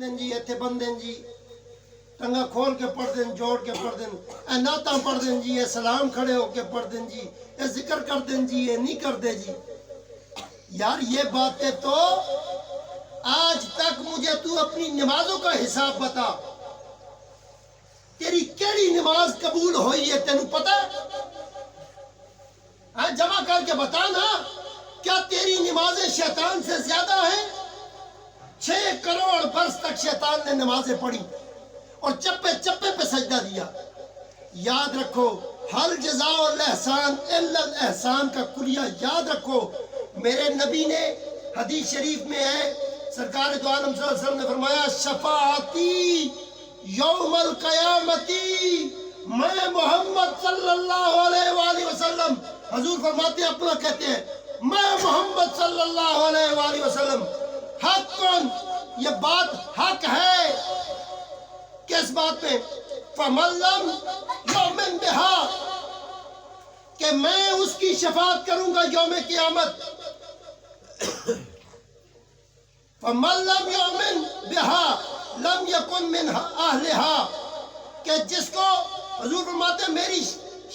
دیں جی ایتھے بند دیں جی ٹنگا کھول کے پڑھ دیں جوڑ کے پڑھ دیں اے نعتاں پڑھ دیں جی اے سلام کھڑے ہو کے پڑھ دیں جی اے ذکر کر دیں جی اے نہیں کر دے جی. یار یہ باتیں تو آج تک مجھے تو اپنی نمازوں کا حساب بتا تیری کیڑی نماز قبول ہوئی ہے تینوں پتہ ہاں جمع کر کے بتا نا کیا تیری نمازیں شیطان سے زیادہ ہیں 6 کروڑ برس تک شیطان نے نمازیں پڑھی اور چپے چپے پہ سجدہ دیا. یاد رکھو حل جزاء الاحسان الا الاحسان کا کلیہ یاد رکھو. میرے نبی نے حدیث شریف میں ہے سرکار دو عالم صلی اللہ علیہ وسلم نے فرمایا شفاعتی یوم القیامتی میں محمد صلی اللہ علیہ وآلہ وسلم حضور فرماتے ہیں اپنا کہتے ہیں میں محمد صلی اللہ علیہ وآلہ وسلم حق کون یہ بات حق ہے کس بات پہ فَمَن لَّمْ يُؤْمِن بِهَا کہ میں اس کی شفاعت کروں گا یوم قیامت فَمَن لَّمْ يُؤْمِن بِهَا لَمْ يَكُن مِّنْ أَهْلِهَا کہ جس کو حضور فرماتے ہیں میری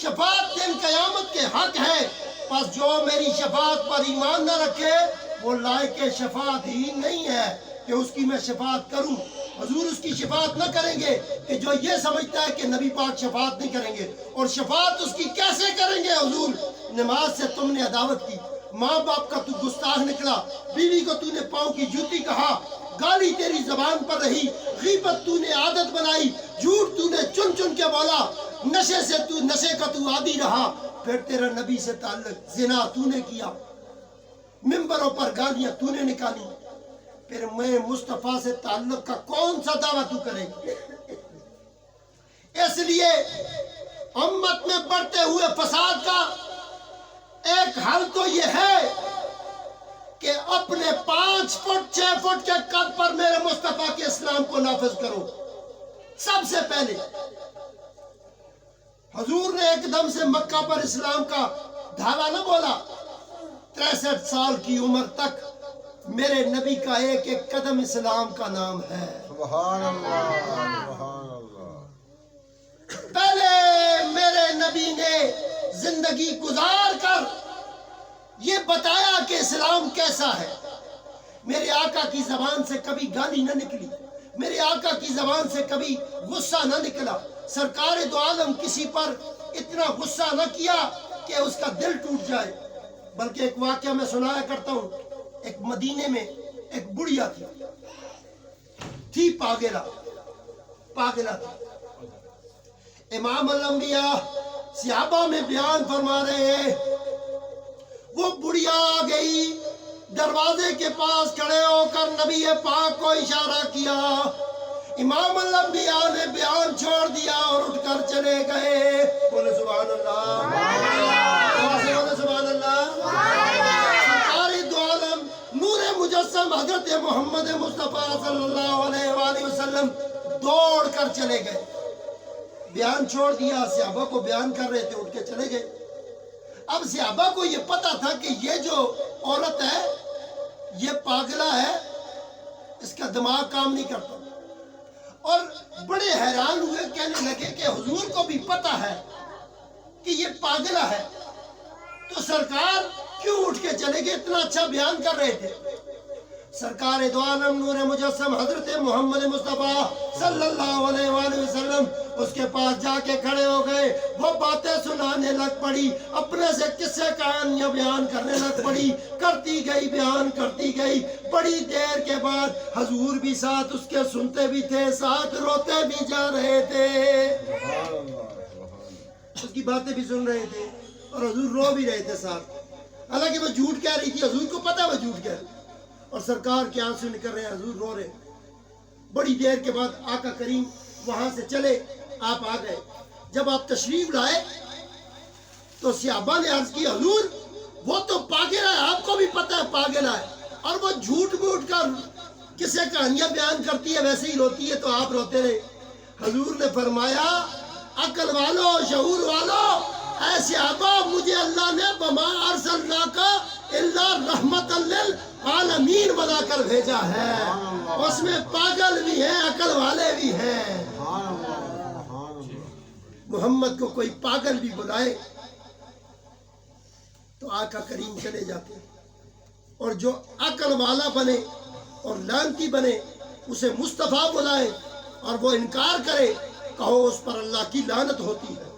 شفاعت دن قیامت کے حق ہے پس جو میری شفاعت پر ایمان نہ رکھے وہ لائق شفاعت ہی نہیں ہے کہ اس کی میں شفاعت کروں. حضور اس کی شفاعت نہ کریں گے کہ جو یہ سمجھتا ہے کہ نبی پاک شفاعت نہیں کریں گے. اور شفاعت اس کی کیسے کریں گے حضور؟ نماز سے تم نے عداوت کی ماں باپ کا تو گستاخ نکلا بیوی کو تو نے پاؤں کی جوتی کہا گالی تیری زبان پر رہی غیبت تو نے عادت بنائی جھوٹ تو نے چن چن کے بولا نشے سے تو نشے کا تو عادی رہا پھر تیرا نبی سے تعلق زنا تو نے کیا ممبروں پر گالیاں تو نے نکالی پھر میں مصطفیٰ سے تعلق کا کون سا دعویٰ تو کرے گی؟ اس لیے امت میں بڑھتے ہوئے فساد کا ایک حل تو یہ ہے کہ اپنے 5 فٹ 6 فٹ کے قد پر میرے مصطفیٰ کے اسلام کو نافذ کرو. سب سے پہلے حضور نے ایک دم سے مکہ پر اسلام کا دھاوا نہ بولا 63 سال کی عمر تک میرے نبی کا ایک ایک قدم اسلام کا نام ہے. سبحان اللہ سبحان اللہ. پہلے میرے نبی نے زندگی گزار کر یہ بتایا کہ اسلام کیسا ہے. میرے آقا کی زبان سے کبھی گالی نہ نکلی میرے آقا کی زبان سے کبھی غصہ نہ نکلا. سرکار دو عالم کسی پر اتنا غصہ نہ کیا کہ اس کا دل ٹوٹ جائے بلکہ ایک واقعہ میں سنایا کرتا ہوں. ایک مدینے میں ایک بڑھیا تھی پاگلا تھی. امام الانبیاء صحابہ میں بیان فرما رہے ہیں وہ بڑھیا آ گئی دروازے کے پاس کھڑے ہو کر نبی پاک کو اشارہ کیا. امام الانبیاء نے بیان چھوڑ دیا اور اٹھ کر چلے گئے. بولے سبحان اللہ بولے سبحان اللہ. سرکار دو عالم نور مجسم حضرت محمد مصطفیٰ صلی اللہ علیہ وآلہ وسلم دوڑ کر چلے گئے. بیان چھوڑ دیا صحابہ کو بیان کر رہے تھے اٹھ کے چلے گئے. اب صحابہ کو یہ پتا تھا کہ یہ جو عورت ہے یہ پاگلا ہے اس کا دماغ کام نہیں کرتا اور بڑے حیران ہوئے کہنے لگے کہ حضور کو بھی پتا ہے کہ یہ پاگلا ہے تو سرکار کیوں اٹھ کے چلے گئے اتنا اچھا بیان کر رہے تھے. سرکار دو عالم نور مجسم حضرت محمد مصطفیٰ صلی اللہ علیہ وآلہ وسلم اس کے پاس جا کے کھڑے ہو گئے. وہ باتیں سنانے لگ پڑی اپنے سے قصے کہانیاں بیان کرنے لگ پڑی کرتی گئی بیان کرتی گئی. بڑی دیر کے بعد حضور بھی ساتھ اس کے سنتے بھی تھے ساتھ روتے بھی جا رہے تھے. اس کی باتیں بھی سن رہے تھے اور حضور رو بھی رہے تھے ساتھ. حالانکہ وہ جھوٹ کہہ رہی تھی حضور کو پتا وہ جھوٹ کہہ رہی اور سرکار کے آنسو نکل رہے ہیں حضور رو رہے. بڑی دیر کے بعد آقا کریم وہاں سے چلے آپ آ گئے. جب آپ تشریف لائے تو صحابہ نے عرض کی حضور وہ تو پاگل ہے آپ کو بھی پتا ہے پاگل ہے اور وہ جھوٹ موٹ کر کسے کہانیاں بیان کرتی ہے ویسے ہی روتی ہے تو آپ روتے رہے. حضور نے فرمایا عقل والو شعور والو اے صحابہ مجھے اللہ نے بما ارسلناک الا رحمت للعالمین بنا کر بھیجا ہے۔ اس میں پاگل بھی ہیں، عقل والے بھی ہیں۔ محمد کو کوئی پاگل بھی بلائے تو آقا کریم چلے جاتے ہیں، اور جو عقل والا بنے اور لعنتی بنے اسے مصطفیٰ بلائے اور وہ انکار کرے، کہو اس پر اللہ کی لعنت ہوتی ہے۔